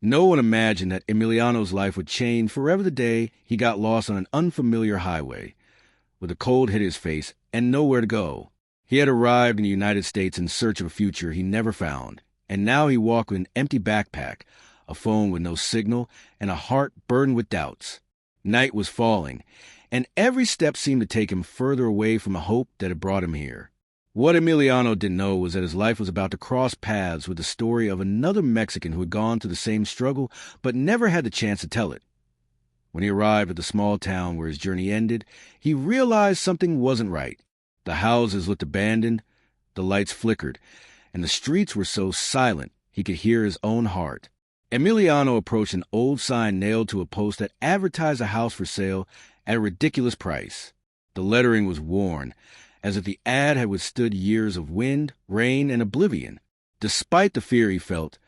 No one imagined that Emiliano's life would change forever the day he got lost on an unfamiliar highway, with a cold hit his face and nowhere to go. He had arrived in the United States in search of a future he never found, and now he walked with an empty backpack, a phone with no signal, and a heart burdened with doubts. Night was falling, and every step seemed to take him further away from a hope that had brought him here. What Emiliano didn't know was that his life was about to cross paths with the story of another Mexican who had gone through the same struggle but never had the chance to tell it. When he arrived at the small town where his journey ended, he realized something wasn't right. The houses looked abandoned, the lights flickered, and the streets were so silent he could hear his own heart. Emiliano approached an old sign nailed to a post that advertised a house for sale at a ridiculous price. The lettering was worn, as if the ad had withstood years of wind, rain, and oblivion. Despite the fear he felt,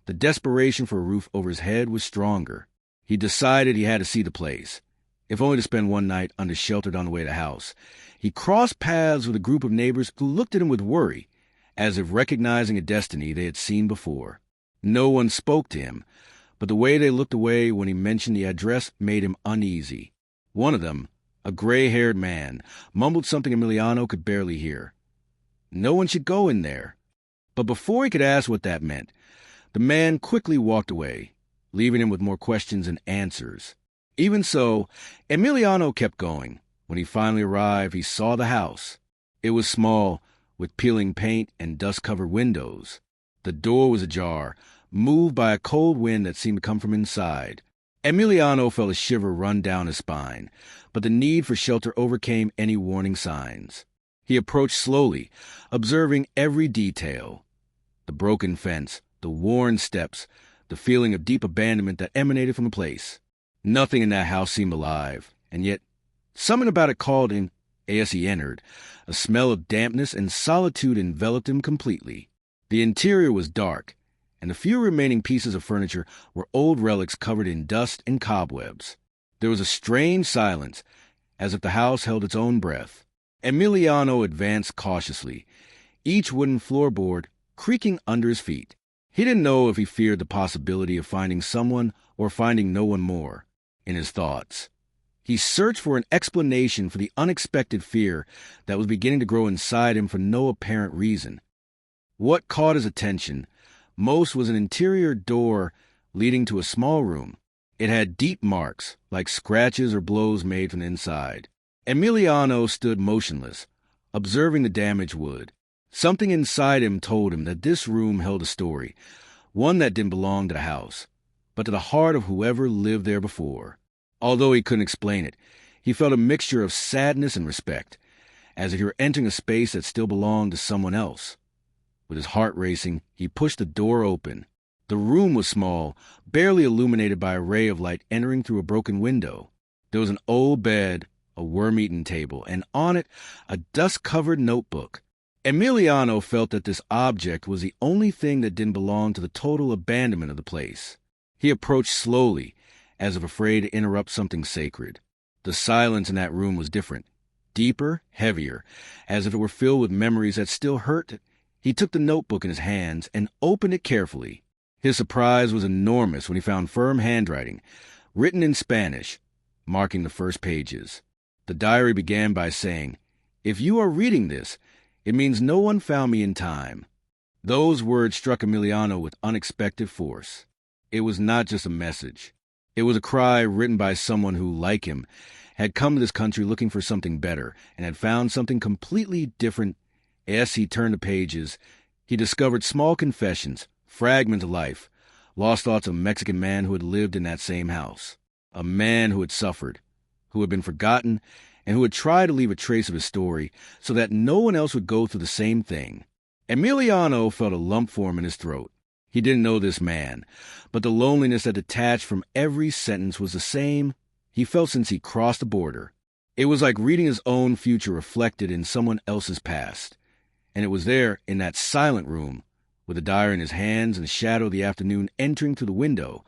the desperation for a roof over his head was stronger. He decided he had to see the place, if only to spend one night under-sheltered on the way to the house. He crossed paths with a group of neighbors who looked at him with worry, as if recognizing a destiny they had seen before. No one spoke to him, but the way they looked away when he mentioned the address made him uneasy. One of them, a gray-haired man, mumbled something Emiliano could barely hear. No one should go in there. But before he could ask what that meant, the man quickly walked away, leaving him with more questions than answers. Even so, Emiliano kept going. When he finally arrived, he saw the house. It was small, with peeling paint and dust-covered windows. The door was ajar, moved by a cold wind that seemed to come from inside. Emiliano felt a shiver run down his spine, but the need for shelter overcame any warning signs. He approached slowly, observing every detail. The broken fence, the worn steps, the feeling of deep abandonment that emanated from the place. Nothing in that house seemed alive, and yet something about it called him as he entered. A smell of dampness and solitude enveloped him completely. The interior was dark, and the few remaining pieces of furniture were old relics covered in dust and cobwebs. There was a strange silence, as if the house held its own breath. Emiliano advanced cautiously, each wooden floorboard creaking under his feet. He didn't know if he feared the possibility of finding someone or finding no one more. In his thoughts, he searched for an explanation for the unexpected fear that was beginning to grow inside him for no apparent reason. What caught his attention most was an interior door leading to a small room. It had deep marks, like scratches or blows made from the inside. Emiliano stood motionless, observing the damaged wood. Something inside him told him that this room held a story, one that didn't belong to the house, but to the heart of whoever lived there before. Although he couldn't explain it, he felt a mixture of sadness and respect, as if he were entering a space that still belonged to someone else. With his heart racing, he pushed the door open. The room was small, barely illuminated by a ray of light entering through a broken window. There was an old bed, a worm-eaten table, and on it a dust-covered notebook. Emiliano felt that this object was the only thing that didn't belong to the total abandonment of the place. He approached slowly, as if afraid to interrupt something sacred. The silence in that room was different, deeper, heavier, as if it were filled with memories that still hurt. He took the notebook in his hands and opened it carefully. His surprise was enormous when he found firm handwriting, written in Spanish, marking the first pages. The diary began by saying, "If you are reading this, it means no one found me in time." Those words struck Emiliano with unexpected force. It was not just a message. It was a cry written by someone who, like him, had come to this country looking for something better and had found something completely different. As he turned the pages, he discovered small confessions, fragments of life, lost thoughts of a Mexican man who had lived in that same house, a man who had suffered, who had been forgotten, and who had tried to leave a trace of his story so that no one else would go through the same thing. Emiliano felt a lump form in his throat. He didn't know this man, but the loneliness that detached from every sentence was the same he felt since he crossed the border. It was like reading his own future reflected in someone else's past. And it was there, in that silent room, with the diary in his hands and the shadow of the afternoon entering through the window,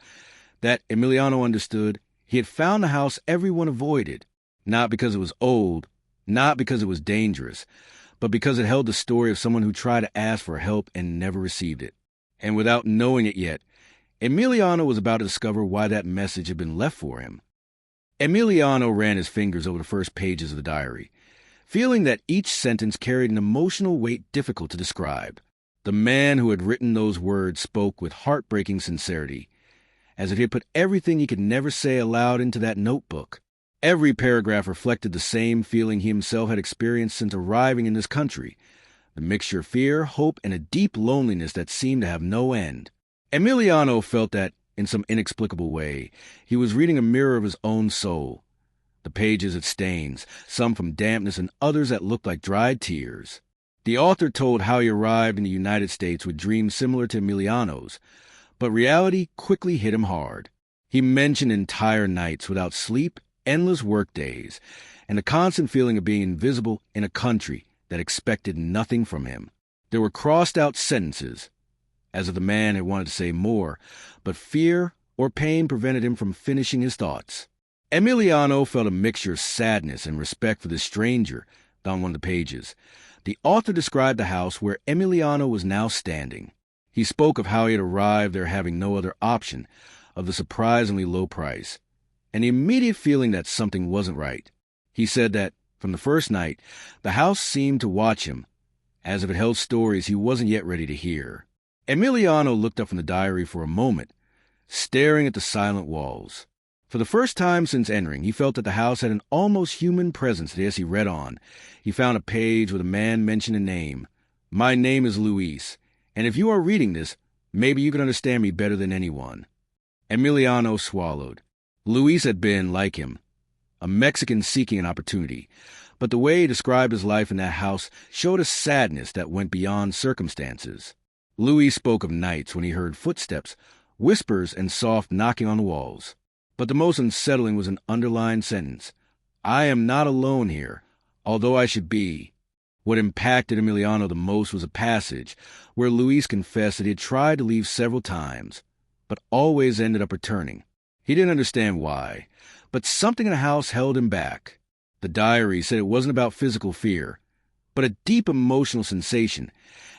that Emiliano understood he had found the house everyone avoided, not because it was old, not because it was dangerous, but because it held the story of someone who tried to ask for help and never received it. And without knowing it yet, Emiliano was about to discover why that message had been left for him. Emiliano ran his fingers over the first pages of the diary, feeling that each sentence carried an emotional weight difficult to describe. The man who had written those words spoke with heartbreaking sincerity, as if he had put everything he could never say aloud into that notebook. Every paragraph reflected the same feeling he himself had experienced since arriving in this country, the mixture of fear, hope, and a deep loneliness that seemed to have no end. Emiliano felt that, in some inexplicable way, he was reading a mirror of his own soul. The pages had stains, some from dampness and others that looked like dried tears. The author told how he arrived in the United States with dreams similar to Emiliano's, but reality quickly hit him hard. He mentioned entire nights without sleep, endless work days, and the constant feeling of being invisible in a country that expected nothing from him. There were crossed-out sentences, as if the man had wanted to say more, but fear or pain prevented him from finishing his thoughts. Emiliano felt a mixture of sadness and respect for this stranger on one of the pages. The author described the house where Emiliano was now standing. He spoke of how he had arrived there having no other option, of the surprisingly low price, and the immediate feeling that something wasn't right. He said that, from the first night, the house seemed to watch him, as if it held stories he wasn't yet ready to hear. Emiliano looked up from the diary for a moment, staring at the silent walls. For the first time since entering, he felt that the house had an almost human presence as he read on. He found a page with a man mentioned a name. "My name is Luis, and if you are reading this, maybe you can understand me better than anyone." Emiliano swallowed. Luis had been, like him, a Mexican seeking an opportunity, but the way he described his life in that house showed a sadness that went beyond circumstances. Luis spoke of nights when he heard footsteps, whispers, and soft knocking on the walls. But the most unsettling was an underlined sentence. "I am not alone here, although I should be." What impacted Emiliano the most was a passage where Luis confessed that he had tried to leave several times, but always ended up returning. He didn't understand why, but something in the house held him back. The diary said it wasn't about physical fear, but a deep emotional sensation,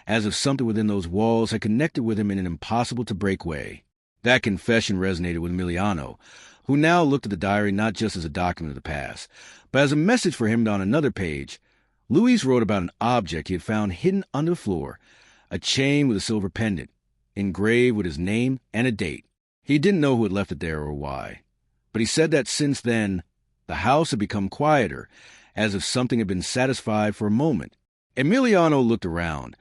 as if something within those walls had connected with him in an impossible-to-break way. That confession resonated with Emiliano, who now looked at the diary not just as a document of the past, but as a message for him on another page. Luis wrote about an object he had found hidden under the floor, a chain with a silver pendant, engraved with his name and a date. He didn't know who had left it there or why, but he said that since then, the house had become quieter, as if something had been satisfied for a moment. Emiliano looked around,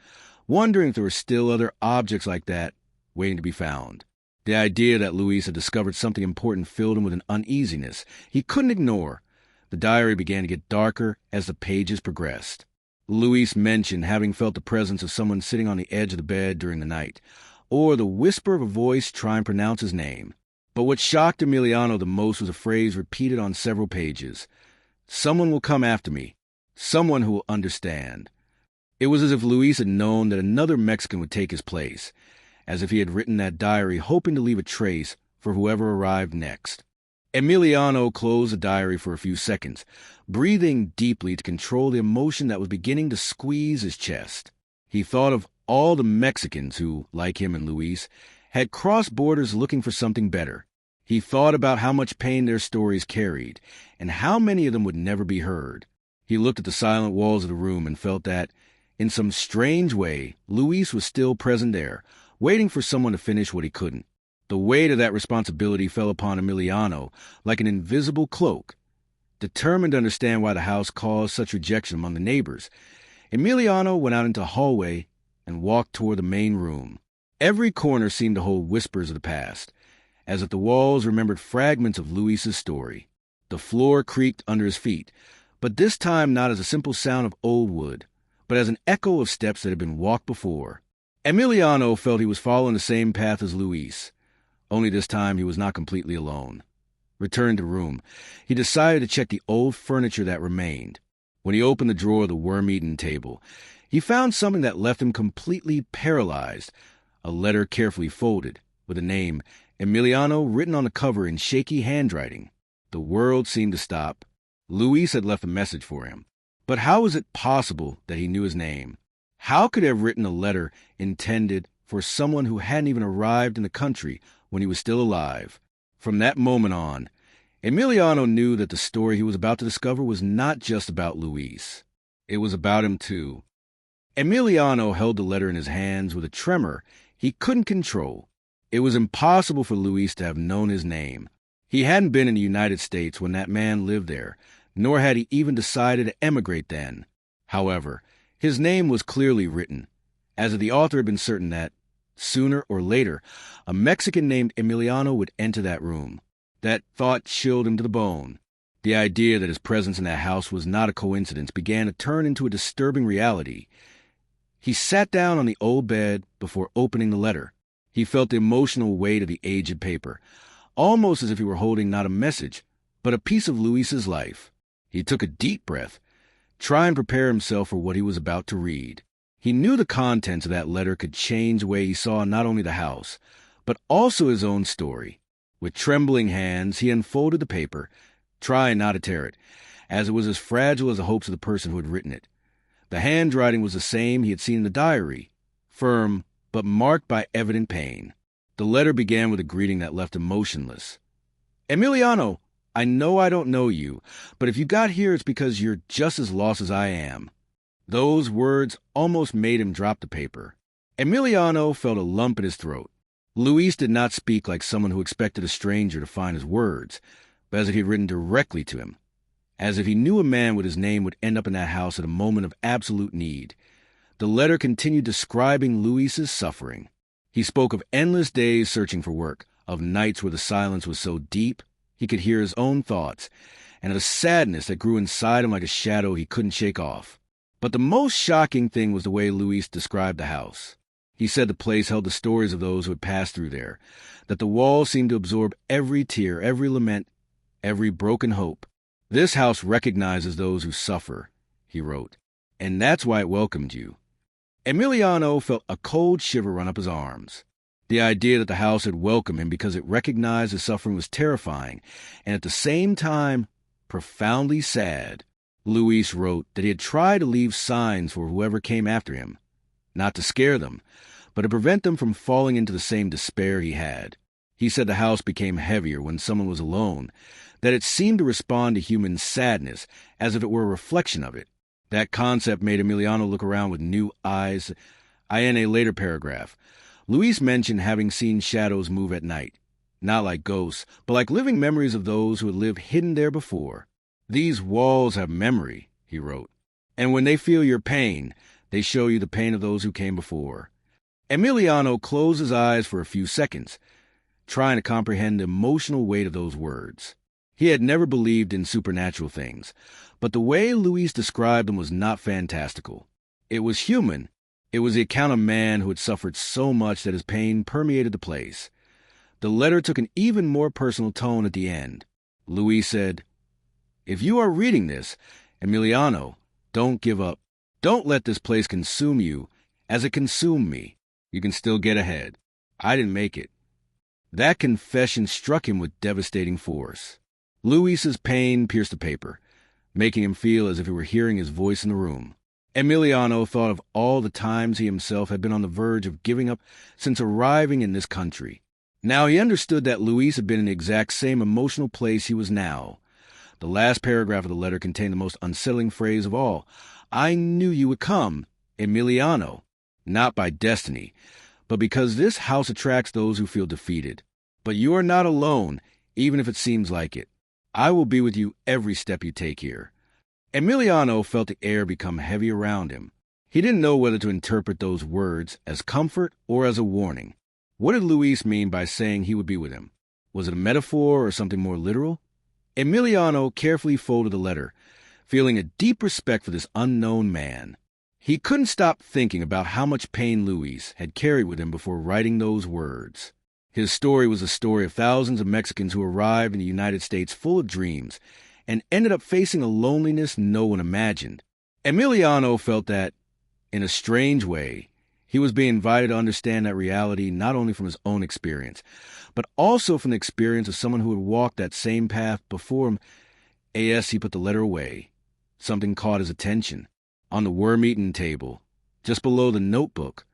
wondering if there were still other objects like that waiting to be found. The idea that Luis had discovered something important filled him with an uneasiness he couldn't ignore. The diary began to get darker as the pages progressed. Luis mentioned having felt the presence of someone sitting on the edge of the bed during the night, or the whisper of a voice trying to pronounce his name. But what shocked Emiliano the most was a phrase repeated on several pages. "Someone will come after me. Someone who will understand." It was as if Luis had known that another Mexican would take his place, as if he had written that diary hoping to leave a trace for whoever arrived next. Emiliano closed the diary for a few seconds, breathing deeply to control the emotion that was beginning to squeeze his chest. He thought of all the Mexicans who, like him and Luis, had crossed borders looking for something better. He thought about how much pain their stories carried, and how many of them would never be heard. He looked at the silent walls of the room and felt that, in some strange way, Luis was still present there, waiting for someone to finish what he couldn't. The weight of that responsibility fell upon Emiliano like an invisible cloak. Determined to understand why the house caused such rejection among the neighbors, Emiliano went out into the hallway and walked toward the main room. Every corner seemed to hold whispers of the past, as if the walls remembered fragments of Luis's story. The floor creaked under his feet, but this time not as a simple sound of old wood, but as an echo of steps that had been walked before. Emiliano felt he was following the same path as Luis, only this time he was not completely alone. Returning to the room, he decided to check the old furniture that remained. When he opened the drawer of the worm-eaten table, he found something that left him completely paralyzed, a letter carefully folded, with the name Emiliano written on the cover in shaky handwriting. The world seemed to stop. Luis had left a message for him. But how was it possible that he knew his name? How could he have written a letter intended for someone who hadn't even arrived in the country when he was still alive. From that moment on, Emiliano knew that the story he was about to discover was not just about Luis. It was about him, too. Emiliano held the letter in his hands with a tremor he couldn't control. It was impossible for Luis to have known his name. He hadn't been in the United States when that man lived there, nor had he even decided to emigrate then. However, his name was clearly written, as if the author had been certain that, sooner or later, a Mexican named Emiliano would enter that room. That thought chilled him to the bone. The idea that his presence in that house was not a coincidence began to turn into a disturbing reality. He sat down on the old bed before opening the letter. He felt the emotional weight of the aged paper, almost as if he were holding not a message, but a piece of Luis's life. He took a deep breath, trying to prepare himself for what he was about to read. He knew the contents of that letter could change the way he saw not only the house, but also his own story. With trembling hands, he unfolded the paper, trying not to tear it, as it was as fragile as the hopes of the person who had written it. The handwriting was the same he had seen in the diary, firm but marked by evident pain. The letter began with a greeting that left him motionless. "Emiliano, I know I don't know you, but if you got here it's because you're just as lost as I am." Those words almost made him drop the paper. Emiliano felt a lump in his throat. Luis did not speak like someone who expected a stranger to find his words, but as if he had written directly to him. As if he knew a man with his name would end up in that house at a moment of absolute need. The letter continued describing Luis's suffering. He spoke of endless days searching for work, of nights where the silence was so deep he could hear his own thoughts, and of a sadness that grew inside him like a shadow he couldn't shake off. But the most shocking thing was the way Luis described the house. He said the place held the stories of those who had passed through there, that the walls seemed to absorb every tear, every lament, every broken hope. "This house recognizes those who suffer," he wrote, "and that's why it welcomed you." Emiliano felt a cold shiver run up his arms. The idea that the house had welcomed him because it recognized his suffering was terrifying, and at the same time, profoundly sad. Luis wrote that he had tried to leave signs for whoever came after him, not to scare them, but to prevent them from falling into the same despair he had. He said the house became heavier when someone was alone, that it seemed to respond to human sadness as if it were a reflection of it. That concept made Emiliano look around with new eyes. In a later paragraph, Luis mentioned having seen shadows move at night, not like ghosts, but like living memories of those who had lived hidden there before. "These walls have memory," he wrote, "and when they feel your pain, they show you the pain of those who came before." Emiliano closed his eyes for a few seconds, trying to comprehend the emotional weight of those words. He had never believed in supernatural things, but the way Luis described them was not fantastical. It was human. It was the account of a man who had suffered so much that his pain permeated the place. The letter took an even more personal tone at the end. Luis said, "If you are reading this, Emiliano, don't give up. Don't let this place consume you as it consumed me. You can still get ahead. I didn't make it." That confession struck him with devastating force. Luis's pain pierced the paper, making him feel as if he were hearing his voice in the room. Emiliano thought of all the times he himself had been on the verge of giving up since arriving in this country. Now he understood that Luis had been in the exact same emotional place he was now. The last paragraph of the letter contained the most unsettling phrase of all. "I knew you would come, Emiliano, not by destiny, but because this house attracts those who feel defeated. But you are not alone, even if it seems like it. I will be with you every step you take here." Emiliano felt the air become heavy around him. He didn't know whether to interpret those words as comfort or as a warning. What did Luis mean by saying he would be with him? Was it a metaphor or something more literal? Emiliano carefully folded the letter, feeling a deep respect for this unknown man. He couldn't stop thinking about how much pain Luis had carried with him before writing those words. His story was the story of thousands of Mexicans who arrived in the United States full of dreams and ended up facing a loneliness no one imagined. Emiliano felt that, in a strange way, he was being invited to understand that reality not only from his own experience, but also from the experience of someone who had walked that same path before him. As he put the letter away, something caught his attention. On the worm-eaten table, just below the notebook,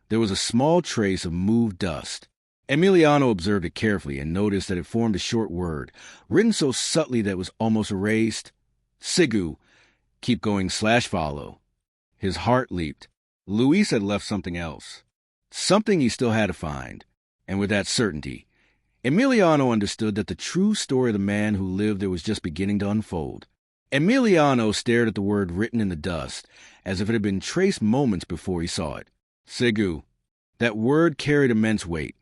there was a small trace of moved dust. Emiliano observed it carefully and noticed that it formed a short word, written so subtly that it was almost erased. Sigu, keep going /follow. His heart leaped. Luis had left something else. Something he still had to find. And with that certainty, Emiliano understood that the true story of the man who lived there was just beginning to unfold. Emiliano stared at the word written in the dust, as if it had been traced moments before he saw it. Sigu. That word carried immense weight,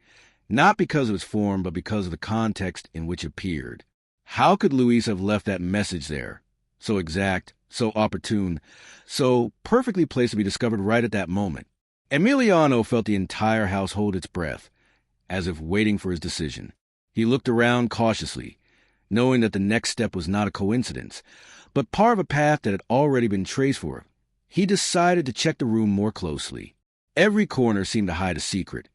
not because of its form, but because of the context in which it appeared. How could Luis have left that message there? So exact, so opportune, so perfectly placed to be discovered right at that moment. Emiliano felt the entire house hold its breath, as if waiting for his decision. He looked around cautiously, knowing that the next step was not a coincidence, but part of a path that had already been traced for him. He decided to check the room more closely. Every corner seemed to hide a secret,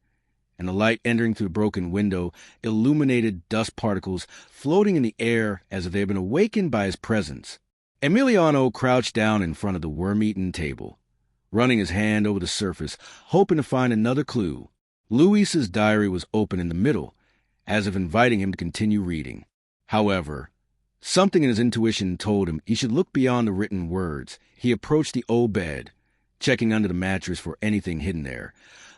and the light entering through the broken window illuminated dust particles floating in the air as if they had been awakened by his presence. Emiliano crouched down in front of the worm-eaten table, running his hand over the surface, hoping to find another clue. Luis's diary was open in the middle, as if inviting him to continue reading. However, something in his intuition told him he should look beyond the written words. He approached the old bed, checking under the mattress for anything hidden there,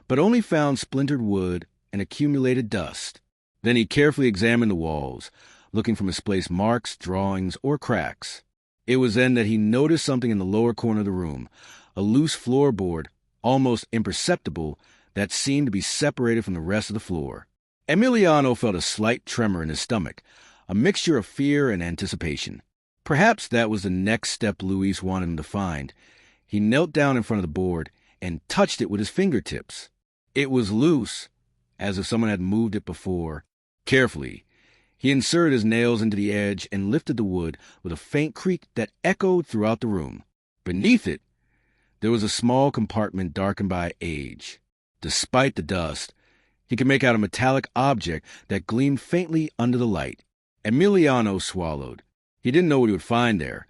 but only found splintered wood and accumulated dust. Then he carefully examined the walls, looking for misplaced marks, drawings, or cracks. It was then that he noticed something in the lower corner of the room, a loose floorboard, almost imperceptible, that seemed to be separated from the rest of the floor. Emiliano felt a slight tremor in his stomach, a mixture of fear and anticipation. Perhaps that was the next step Luis wanted him to find. He knelt down in front of the board and touched it with his fingertips. It was loose, as if someone had moved it before. Carefully, he inserted his nails into the edge and lifted the wood with a faint creak that echoed throughout the room. Beneath it, there was a small compartment darkened by age. Despite the dust, he could make out a metallic object that gleamed faintly under the light. Emiliano swallowed. He didn't know what he would find there,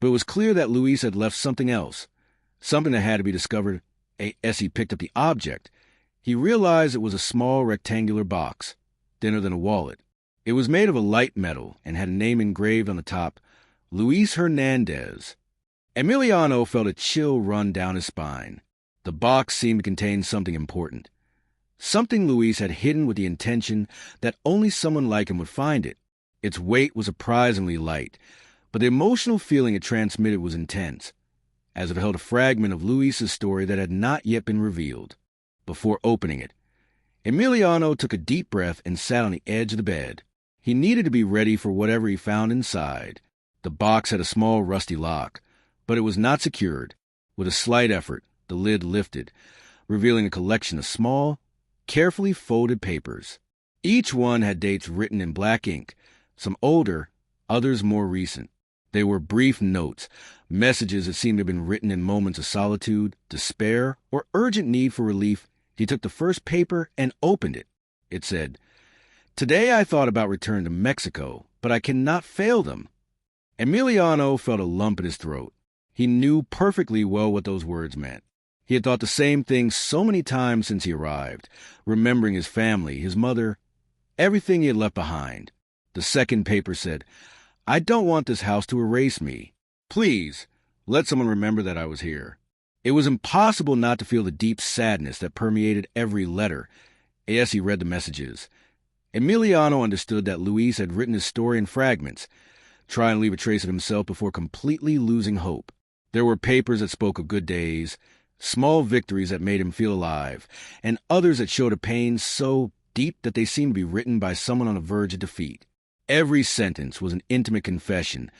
but it was clear that Luis had left something else, something that had to be discovered. As he picked up the object, he realized it was a small rectangular box, thinner than a wallet. It was made of a light metal and had a name engraved on the top, Luis Hernandez. Emiliano felt a chill run down his spine. The box seemed to contain something important, something Luis had hidden with the intention that only someone like him would find it. Its weight was surprisingly light, but the emotional feeling it transmitted was intense, as if it held a fragment of Luis's story that had not yet been revealed. Before opening it, Emiliano took a deep breath and sat on the edge of the bed. He needed to be ready for whatever he found inside. The box had a small rusty lock, but it was not secured. With a slight effort, the lid lifted, revealing a collection of small, carefully folded papers. Each one had dates written in black ink, some older, others more recent. They were brief notes, messages that seemed to have been written in moments of solitude, despair, or urgent need for relief. He took the first paper and opened it. It said, "Today I thought about returning to Mexico, but I cannot fail them." Emiliano felt a lump in his throat. He knew perfectly well what those words meant. He had thought the same thing so many times since he arrived, remembering his family, his mother, everything he had left behind. The second paper said, "I don't want this house to erase me. Please, let someone remember that I was here." It was impossible not to feel the deep sadness that permeated every letter. As he read the messages, Emiliano understood that Luis had written his story in fragments, trying to leave a trace of himself before completely losing hope. There were papers that spoke of good days, small victories that made him feel alive, and others that showed a pain so deep that they seemed to be written by someone on the verge of defeat. Every sentence was an intimate confession,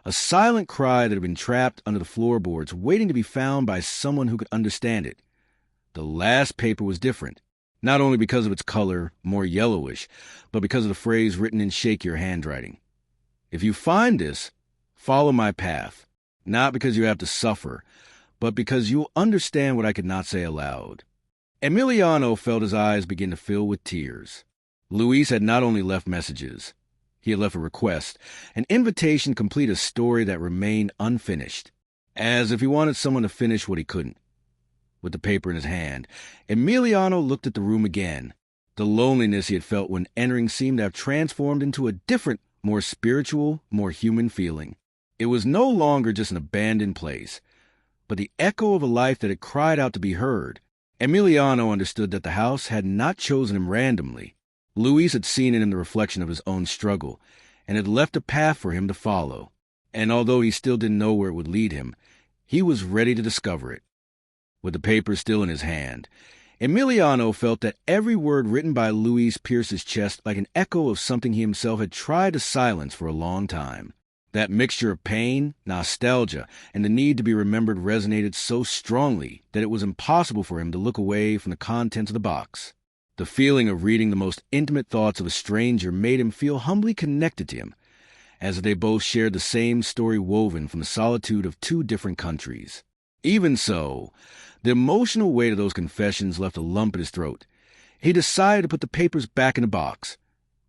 a silent cry that had been trapped under the floorboards, waiting to be found by someone who could understand it. The last paper was different, not only because of its color, more yellowish, but because of the phrase written in shakier handwriting. "If you find this, follow my path, not because you have to suffer, but because you'll understand what I could not say aloud." Emiliano felt his eyes begin to fill with tears. Luis had not only left messages, he had left a request, an invitation to complete a story that remained unfinished, as if he wanted someone to finish what he couldn't. With the paper in his hand, Emiliano looked at the room again. The loneliness he had felt when entering seemed to have transformed into a different, more spiritual, more human feeling. It was no longer just an abandoned place, but the echo of a life that had cried out to be heard. Emiliano understood that the house had not chosen him randomly. Luis had seen in him the reflection of his own struggle, and had left a path for him to follow. And although he still didn't know where it would lead him, he was ready to discover it. With the papers still in his hand, Emiliano felt that every word written by Luis pierced his chest like an echo of something he himself had tried to silence for a long time. That mixture of pain, nostalgia, and the need to be remembered resonated so strongly that it was impossible for him to look away from the contents of the box. The feeling of reading the most intimate thoughts of a stranger made him feel humbly connected to him, as if they both shared the same story woven from the solitude of two different countries. Even so, the emotional weight of those confessions left a lump in his throat. He decided to put the papers back in the box,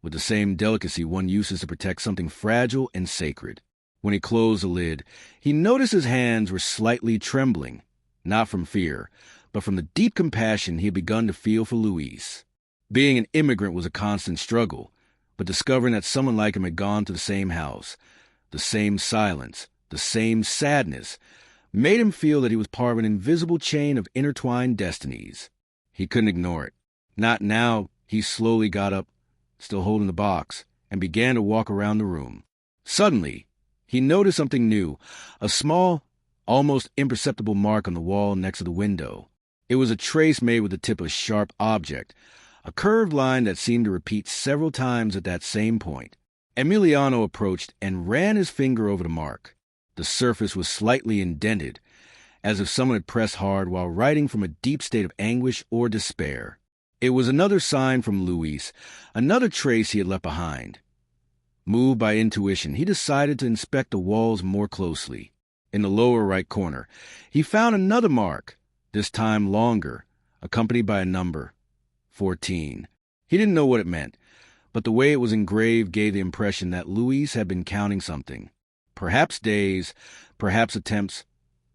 with the same delicacy one uses to protect something fragile and sacred. When he closed the lid, he noticed his hands were slightly trembling, not from fear, but from the deep compassion he had begun to feel for Luis. Being an immigrant was a constant struggle, but discovering that someone like him had gone to the same house, the same silence, the same sadness, made him feel that he was part of an invisible chain of intertwined destinies. He couldn't ignore it. Not now. He slowly got up, still holding the box, and began to walk around the room. Suddenly, he noticed something new, a small, almost imperceptible mark on the wall next to the window. It was a trace made with the tip of a sharp object, a curved line that seemed to repeat several times at that same point. Emiliano approached and ran his finger over the mark. The surface was slightly indented, as if someone had pressed hard while writing from a deep state of anguish or despair. It was another sign from Luis, another trace he had left behind. Moved by intuition, he decided to inspect the walls more closely. In the lower right corner, he found another mark, this time longer, accompanied by a number, 14. He didn't know what it meant, but the way it was engraved gave the impression that Luis had been counting something. Perhaps days, perhaps attempts,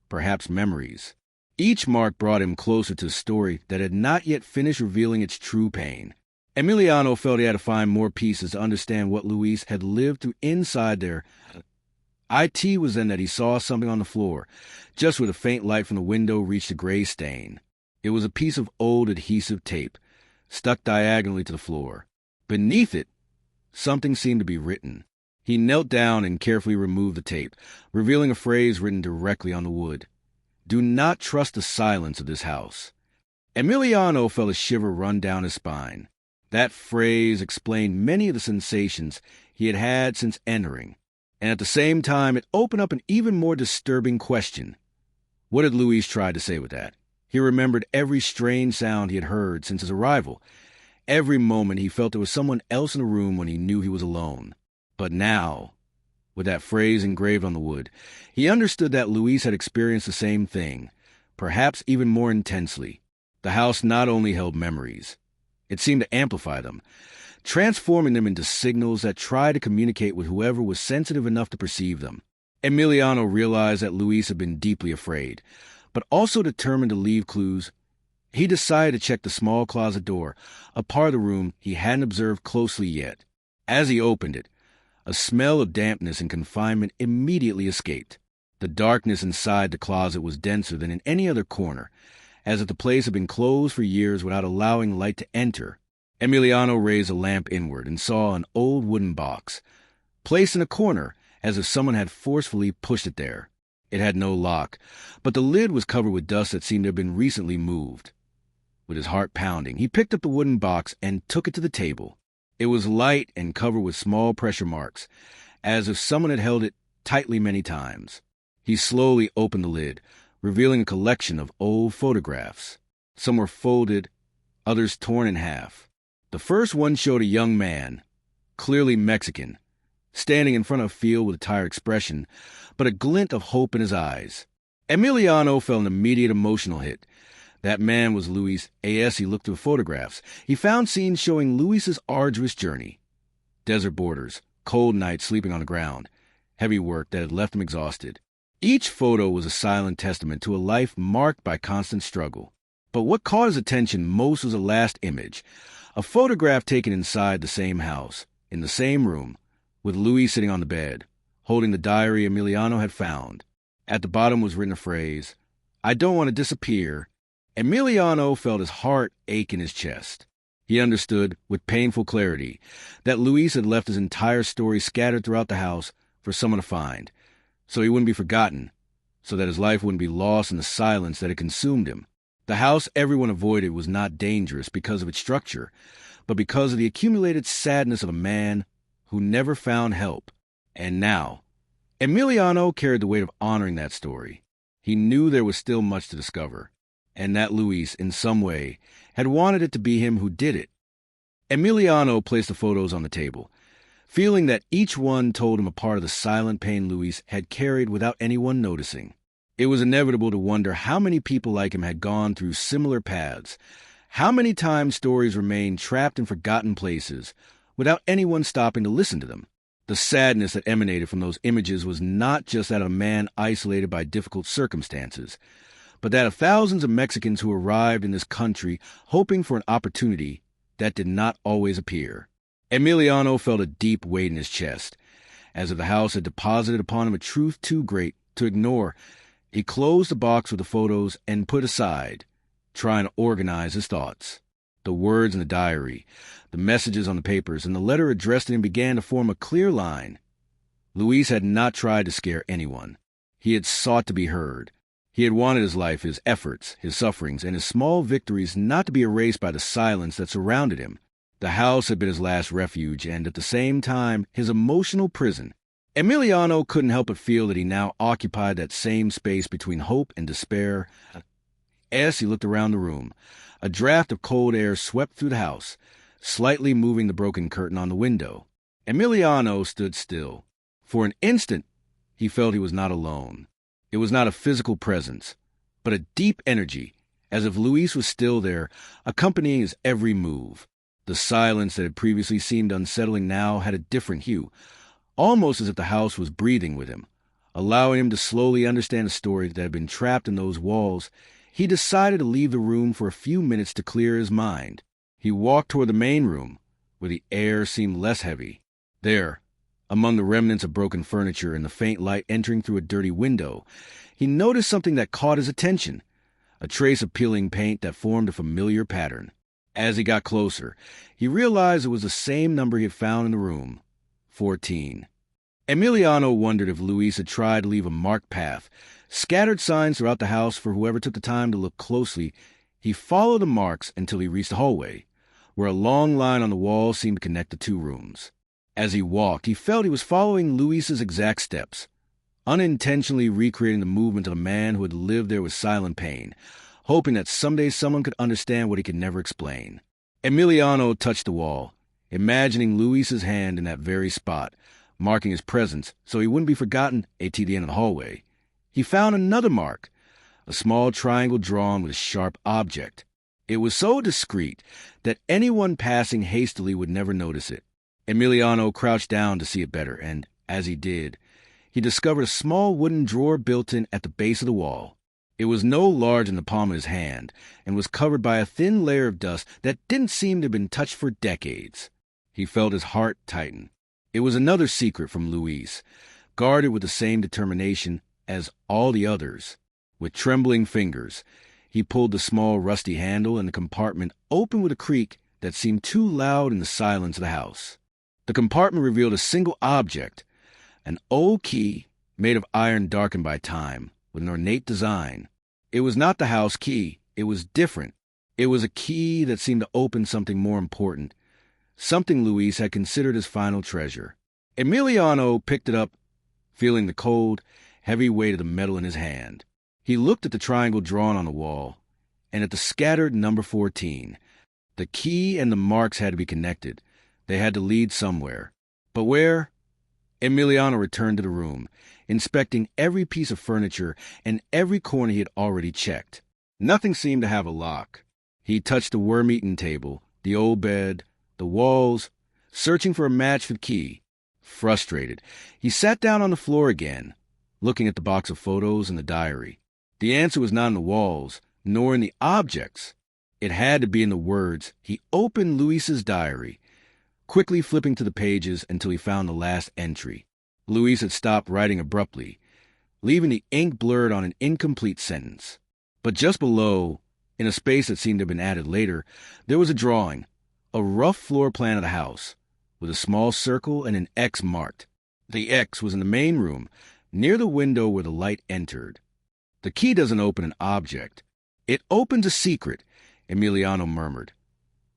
perhaps memories. Each mark brought him closer to a story that had not yet finished revealing its true pain. Emiliano felt he had to find more pieces to understand what Luis had lived through inside there. It was then that he saw something on the floor, just where the faint light from the window reached a gray stain. It was a piece of old adhesive tape, stuck diagonally to the floor. Beneath it, something seemed to be written. He knelt down and carefully removed the tape, revealing a phrase written directly on the wood. "Do not trust the silence of this house." Emiliano felt a shiver run down his spine. That phrase explained many of the sensations he had had since entering, and at the same time it opened up an even more disturbing question. What had Luis tried to say with that? He remembered every strange sound he had heard since his arrival. Every moment he felt there was someone else in the room when he knew he was alone. But now, with that phrase engraved on the wood, he understood that Luis had experienced the same thing, perhaps even more intensely. The house not only held memories, it seemed to amplify them, transforming them into signals that tried to communicate with whoever was sensitive enough to perceive them. Emiliano realized that Luis had been deeply afraid, but also determined to leave clues. He decided to check the small closet door, a part of the room he hadn't observed closely yet. As he opened it, a smell of dampness and confinement immediately escaped. The darkness inside the closet was denser than in any other corner, as if the place had been closed for years without allowing light to enter. Emiliano raised a lamp inward and saw an old wooden box, placed in a corner as if someone had forcefully pushed it there. It had no lock, but the lid was covered with dust that seemed to have been recently moved. With his heart pounding, he picked up the wooden box and took it to the table. It was light and covered with small pressure marks, as if someone had held it tightly many times. He slowly opened the lid, revealing a collection of old photographs. Some were folded, others torn in half. The first one showed a young man, clearly Mexican, standing in front of a field with a tired expression, but a glint of hope in his eyes. Emiliano felt an immediate emotional hit. That man was Luis. As he looked through photographs, he found scenes showing Luis's arduous journey. Desert borders, cold nights sleeping on the ground, heavy work that had left him exhausted. Each photo was a silent testament to a life marked by constant struggle. But what caught his attention most was the last image, A photograph taken inside the same house, in the same room, with Luis sitting on the bed, holding the diary Emiliano had found. At the bottom was written a phrase, "I don't want to disappear." Emiliano felt his heart ache in his chest. He understood, with painful clarity, that Luis had left his entire story scattered throughout the house for someone to find, so he wouldn't be forgotten, so that his life wouldn't be lost in the silence that had consumed him. The house everyone avoided was not dangerous because of its structure, but because of the accumulated sadness of a man who never found help. And now, Emiliano carried the weight of honoring that story. He knew there was still much to discover, and that Luis, in some way, had wanted it to be him who did it. Emiliano placed the photos on the table, feeling that each one told him a part of the silent pain Luis had carried without anyone noticing. It was inevitable to wonder how many people like him had gone through similar paths, how many times stories remained trapped in forgotten places without anyone stopping to listen to them. The sadness that emanated from those images was not just that of a man isolated by difficult circumstances, but that of thousands of Mexicans who arrived in this country hoping for an opportunity that did not always appear. Emiliano felt a deep weight in his chest, as if the house had deposited upon him a truth too great to ignore. He closed the box with the photos and put aside, trying to organize his thoughts. The words in the diary, the messages on the papers, and the letter addressed to him began to form a clear line. Luis had not tried to scare anyone. He had sought to be heard. He had wanted his life, his efforts, his sufferings, and his small victories not to be erased by the silence that surrounded him. The house had been his last refuge and, at the same time, his emotional prison. Emiliano couldn't help but feel that he now occupied that same space between hope and despair. As he looked around the room, a draft of cold air swept through the house, slightly moving the broken curtain on the window. Emiliano stood still. For an instant, he felt he was not alone. It was not a physical presence, but a deep energy, as if Luis was still there, accompanying his every move. The silence that had previously seemed unsettling now had a different hue, almost as if the house was breathing with him, allowing him to slowly understand the story that had been trapped in those walls. He decided to leave the room for a few minutes to clear his mind. He walked toward the main room, where the air seemed less heavy. There, among the remnants of broken furniture and the faint light entering through a dirty window, he noticed something that caught his attention, a trace of peeling paint that formed a familiar pattern. As he got closer, he realized it was the same number he had found in the room, 14. Emiliano wondered if Luis had tried to leave a marked path, scattered signs throughout the house for whoever took the time to look closely. He followed the marks until he reached the hallway, where a long line on the wall seemed to connect the two rooms. As he walked, he felt he was following Luis's exact steps, unintentionally recreating the movement of a man who had lived there with silent pain, hoping that someday someone could understand what he could never explain. Emiliano touched the wall, imagining Luis's hand in that very spot, marking his presence so he wouldn't be forgotten at the end of the hallway. He found another mark, a small triangle drawn with a sharp object. It was so discreet that anyone passing hastily would never notice it. Emiliano crouched down to see it better, and, as he did, he discovered a small wooden drawer built in at the base of the wall. It was no larger than the palm of his hand, and was covered by a thin layer of dust that didn't seem to have been touched for decades. He felt his heart tighten. It was another secret from Luis, guarded with the same determination as all the others. With trembling fingers, he pulled the small rusty handle, and the compartment opened with a creak that seemed too loud in the silence of the house. The compartment revealed a single object, an old key made of iron darkened by time, with an ornate design. It was not the house key. It was different. It was a key that seemed to open something more important, something Luis had considered his final treasure. Emiliano picked it up, feeling the cold, heavy weight of the metal in his hand. He looked at the triangle drawn on the wall, and at the scattered number 14. The key and the marks had to be connected. They had to lead somewhere. But where? Emiliano returned to the room, inspecting every piece of furniture and every corner he had already checked. Nothing seemed to have a lock. He touched the worm-eaten table, the old bed, the walls, searching for a match for the key. Frustrated, he sat down on the floor again, looking at the box of photos and the diary. The answer was not in the walls, nor in the objects. It had to be in the words. He opened Luis's diary, quickly flipping to the pages until he found the last entry. Luis had stopped writing abruptly, leaving the ink blurred on an incomplete sentence. But just below, in a space that seemed to have been added later, there was a drawing, a rough floor plan of the house, with a small circle and an X marked. The X was in the main room, near the window where the light entered. The key doesn't open an object. It opens a secret, Emiliano murmured.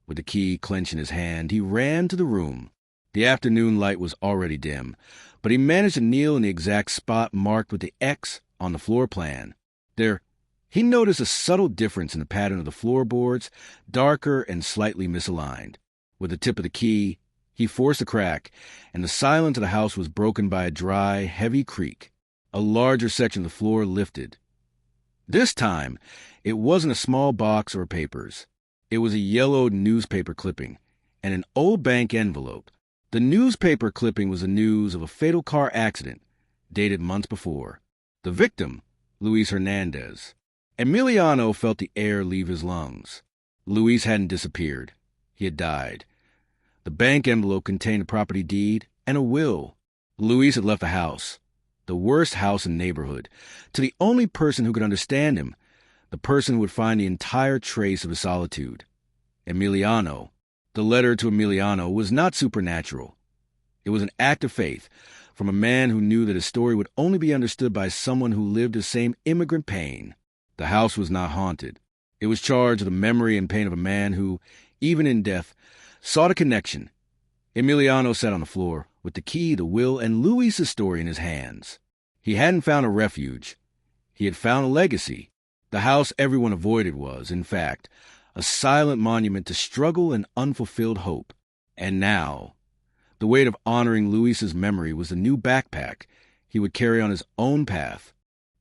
With the key clenched in his hand, he ran to the room. The afternoon light was already dim, but he managed to kneel in the exact spot marked with the X on the floor plan. There, he noticed a subtle difference in the pattern of the floorboards, darker and slightly misaligned. With the tip of the key, he forced a crack, and the silence of the house was broken by a dry, heavy creak. A larger section of the floor lifted. This time, it wasn't a small box or papers. It was a yellowed newspaper clipping and an old bank envelope. The newspaper clipping was the news of a fatal car accident dated months before. The victim, Luis Hernandez. Emiliano felt the air leave his lungs. Luis hadn't disappeared. He had died. The bank envelope contained a property deed and a will. Luis had left the house, the worst house in the neighborhood, to the only person who could understand him, the person who would find the entire trace of his solitude. Emiliano. The letter to Emiliano was not supernatural. It was an act of faith from a man who knew that his story would only be understood by someone who lived the same immigrant pain. The house was not haunted. It was charged with the memory and pain of a man who, even in death, sought a connection. Emiliano sat on the floor, with the key, the will, and Luis's story in his hands. He hadn't found a refuge. He had found a legacy. The house everyone avoided was, in fact, a silent monument to struggle and unfulfilled hope. And now, the weight of honoring Luis's memory was the new backpack he would carry on his own path.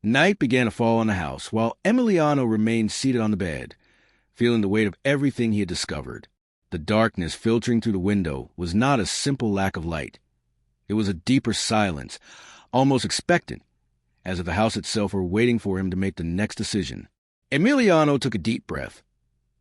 Night began to fall on the house, while Emiliano remained seated on the bed, feeling the weight of everything he had discovered. The darkness filtering through the window was not a simple lack of light. It was a deeper silence, almost expectant, as if the house itself were waiting for him to make the next decision. Emiliano took a deep breath,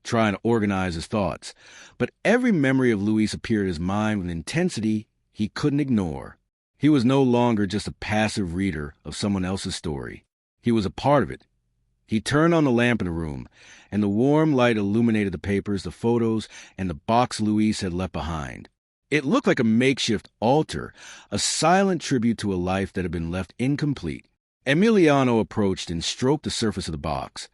trying to organize his thoughts, but every memory of Luis appeared in his mind with an intensity he couldn't ignore. He was no longer just a passive reader of someone else's story. He was a part of it. He turned on the lamp in the room, and the warm light illuminated the papers, the photos, and the box Luis had left behind. It looked like a makeshift altar, a silent tribute to a life that had been left incomplete. Emiliano approached and stroked the surface of the box,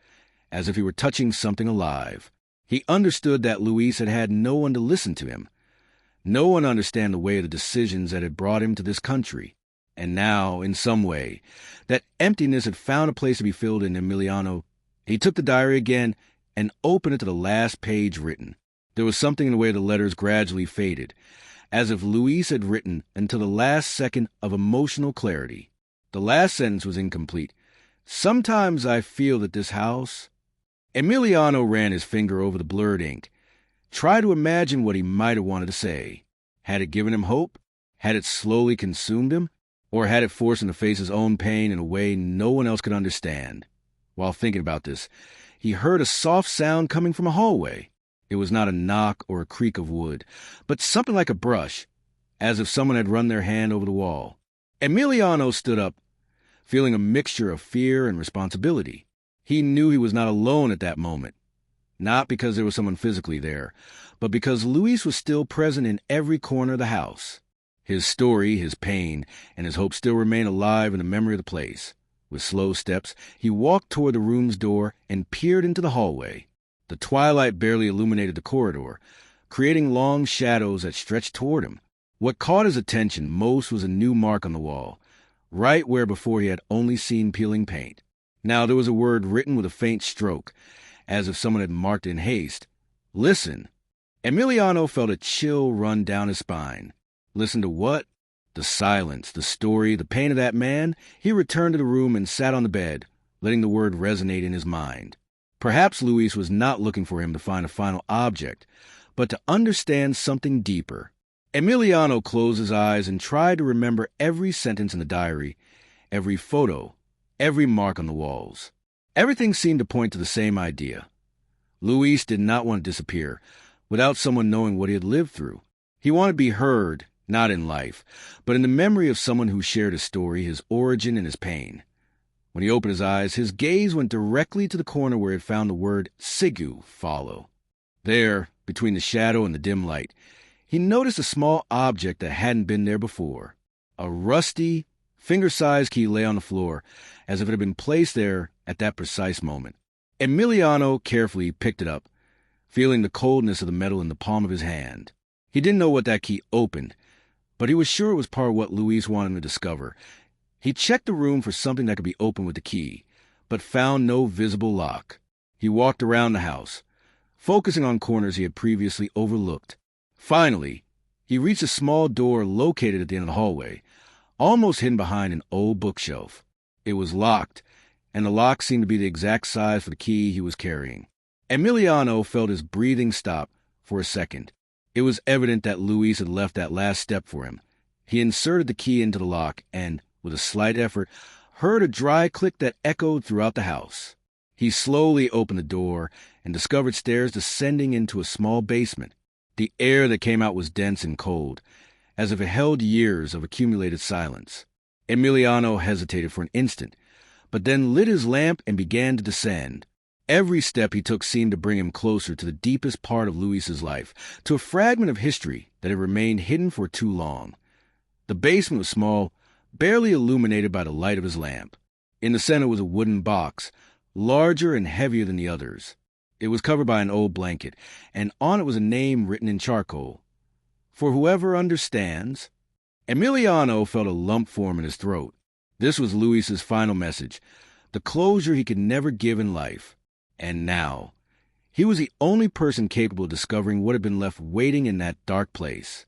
as if he were touching something alive. He understood that Luis had had no one to listen to him, no one to understand the way of the decisions that had brought him to this country. And now, in some way, that emptiness had found a place to be filled in Emiliano. He took the diary again and opened it to the last page written. There was something in the way the letters gradually faded, as if Luis had written until the last second of emotional clarity. The last sentence was incomplete. Sometimes I feel that this house... Emiliano ran his finger over the blurred ink. Tried to imagine what he might have wanted to say. Had it given him hope? Had it slowly consumed him? Or had it forced him to face his own pain in a way no one else could understand? While thinking about this, he heard a soft sound coming from a hallway. It was not a knock or a creak of wood, but something like a brush, as if someone had run their hand over the wall. Emiliano stood up, feeling a mixture of fear and responsibility. He knew he was not alone at that moment, not because there was someone physically there, but because Luis was still present in every corner of the house. His story, his pain, and his hope still remained alive in the memory of the place. With slow steps, he walked toward the room's door and peered into the hallway. The twilight barely illuminated the corridor, creating long shadows that stretched toward him. What caught his attention most was a new mark on the wall, right where before he had only seen peeling paint. Now there was a word written with a faint stroke, as if someone had marked it in haste. Listen. Emiliano felt a chill run down his spine. Listen to what? The silence, the story, the pain of that man. He returned to the room and sat on the bed, letting the word resonate in his mind. Perhaps Luis was not looking for him to find a final object, but to understand something deeper. Emiliano closed his eyes and tried to remember every sentence in the diary, every photo, every mark on the walls. Everything seemed to point to the same idea. Luis did not want to disappear without someone knowing what he had lived through. He wanted to be heard, not in life, but in the memory of someone who shared his story, his origin, and his pain. When he opened his eyes, his gaze went directly to the corner where he had found the word Sigu, follow. There, between the shadow and the dim light, he noticed a small object that hadn't been there before. A rusty, finger-sized key lay on the floor, as if it had been placed there at that precise moment. Emiliano carefully picked it up, feeling the coldness of the metal in the palm of his hand. He didn't know what that key opened, but he was sure it was part of what Luis wanted him to discover. He checked the room for something that could be opened with the key, but found no visible lock. He walked around the house, focusing on corners he had previously overlooked. Finally, he reached a small door located at the end of the hallway, almost hidden behind an old bookshelf. It was locked, and the lock seemed to be the exact size for the key he was carrying. Emiliano felt his breathing stop for a second. It was evident that Luis had left that last step for him. He inserted the key into the lock and, with a slight effort, heard a dry click that echoed throughout the house. He slowly opened the door and discovered stairs descending into a small basement. The air that came out was dense and cold, as if it held years of accumulated silence. Emiliano hesitated for an instant, but then lit his lamp and began to descend. Every step he took seemed to bring him closer to the deepest part of Luis's life, to a fragment of history that had remained hidden for too long. The basement was small, barely illuminated by the light of his lamp. In the center was a wooden box, larger and heavier than the others. It was covered by an old blanket, and on it was a name written in charcoal. For whoever understands. Emiliano felt a lump form in his throat. This was Luis's final message, the closure he could never give in life. And now, he was the only person capable of discovering what had been left waiting in that dark place.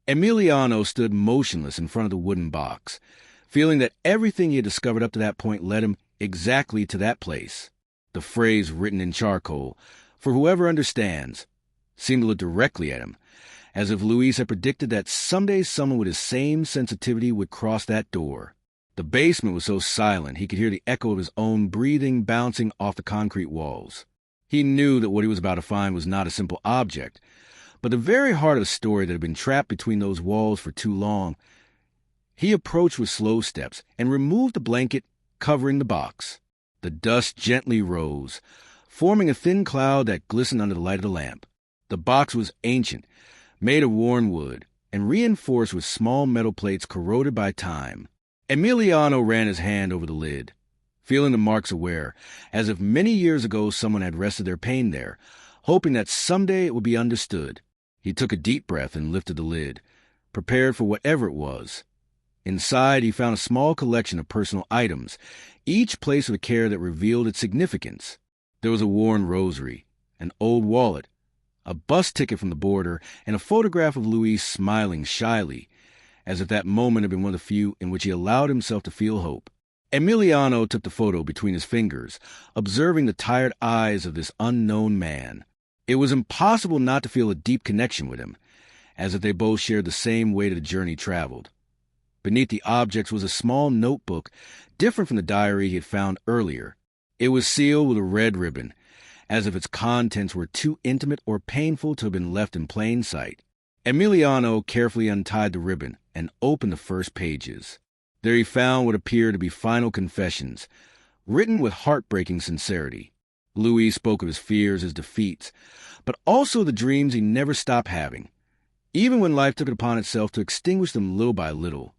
Emiliano stood motionless in front of the wooden box, feeling that everything he had discovered up to that point led him exactly to that place. The phrase written in charcoal, for whoever understands, seemed to look directly at him, as if Luis had predicted that someday someone with his same sensitivity would cross that door. The basement was so silent he could hear the echo of his own breathing bouncing off the concrete walls. He knew that what he was about to find was not a simple object, but the very heart of the story that had been trapped between those walls for too long. He approached with slow steps and removed the blanket covering the box. The dust gently rose, forming a thin cloud that glistened under the light of the lamp. The box was ancient, made of worn wood, and reinforced with small metal plates corroded by time. Emiliano ran his hand over the lid, feeling the marks aware, as if many years ago someone had rested their pain there, hoping that someday it would be understood. He took a deep breath and lifted the lid, prepared for whatever it was. Inside, he found a small collection of personal items, each placed with care that revealed its significance. There was a worn rosary, an old wallet, a bus ticket from the border, and a photograph of Luis smiling shyly, as if that moment had been one of the few in which he allowed himself to feel hope. Emiliano took the photo between his fingers, observing the tired eyes of this unknown man. It was impossible not to feel a deep connection with him, as if they both shared the same way to the journey traveled. Beneath the objects was a small notebook, different from the diary he had found earlier. It was sealed with a red ribbon, as if its contents were too intimate or painful to have been left in plain sight. Emiliano carefully untied the ribbon and opened the first pages. There he found what appeared to be final confessions, written with heartbreaking sincerity. Luis spoke of his fears, his defeats, but also the dreams he never stopped having, even when life took it upon itself to extinguish them little by little.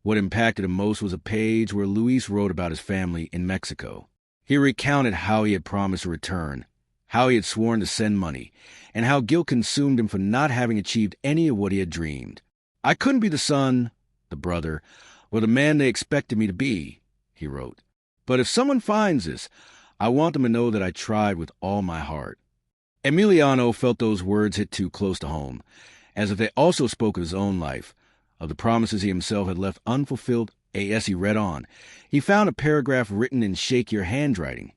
What impacted him most was a page where Luis wrote about his family in Mexico. He recounted how he had promised to return, how he had sworn to send money, and how guilt consumed him for not having achieved any of what he had dreamed. "I couldn't be the son, the brother, or the man they expected me to be," he wrote. "But if someone finds this, I want them to know that I tried with all my heart." Emiliano felt those words hit too close to home, as if they also spoke of his own life, of the promises he himself had left unfulfilled. As he read on, he found a paragraph written in shakier handwriting,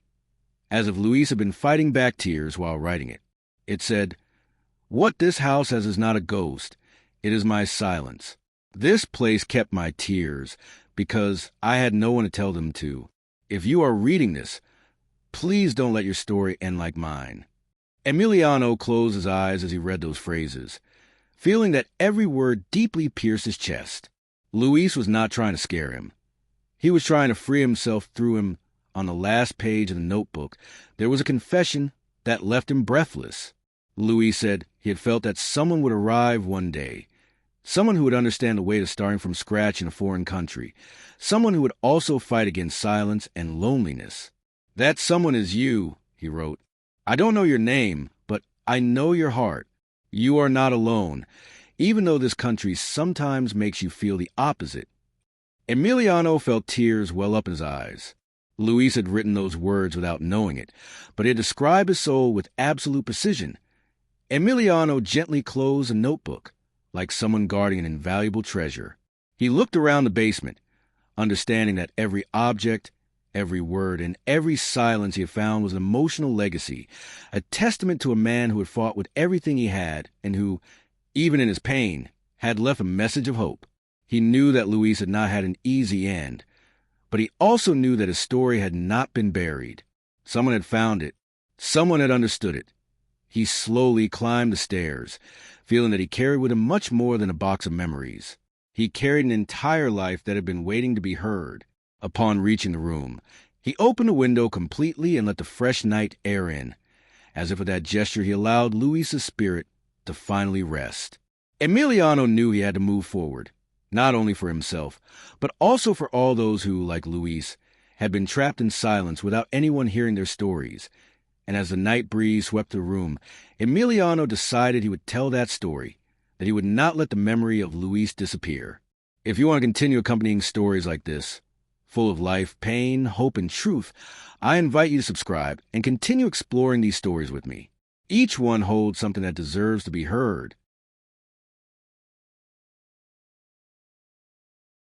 as if Luis had been fighting back tears while writing it. It said, "What this house has is not a ghost. It is my silence. This place kept my tears because I had no one to tell them to. If you are reading this, please don't let your story end like mine. Emiliano closed his eyes as he read those phrases, feeling that every word deeply pierced his chest. Luis was not trying to scare him. He was trying to free himself through him. On the last page of the notebook, there was a confession that left him breathless. Luis said he had felt that someone would arrive one day, someone who would understand the weight of starting from scratch in a foreign country, someone who would also fight against silence and loneliness. "That someone is you," he wrote. "I don't know your name, but I know your heart. You are not alone, even though this country sometimes makes you feel the opposite." Emiliano felt tears well up in his eyes. Luis had written those words without knowing it, but it described his soul with absolute precision. Emiliano gently closed the notebook, like someone guarding an invaluable treasure. He looked around the basement, understanding that every object, every word, and every silence he had found was an emotional legacy, a testament to a man who had fought with everything he had and who, even in his pain, had left a message of hope. He knew that Luis had not had an easy end, but he also knew that his story had not been buried. Someone had found it. Someone had understood it. He slowly climbed the stairs, feeling that he carried with him much more than a box of memories. He carried an entire life that had been waiting to be heard. Upon reaching the room, he opened the window completely and let the fresh night air in. As if with that gesture he allowed Luis's spirit to finally rest. Emiliano knew he had to move forward, not only for himself, but also for all those who, like Luis, had been trapped in silence without anyone hearing their stories. And as the night breeze swept the room, Emiliano decided he would tell that story, that he would not let the memory of Luis disappear. If you want to continue accompanying stories like this, full of life, pain, hope, and truth, I invite you to subscribe and continue exploring these stories with me. Each one holds something that deserves to be heard.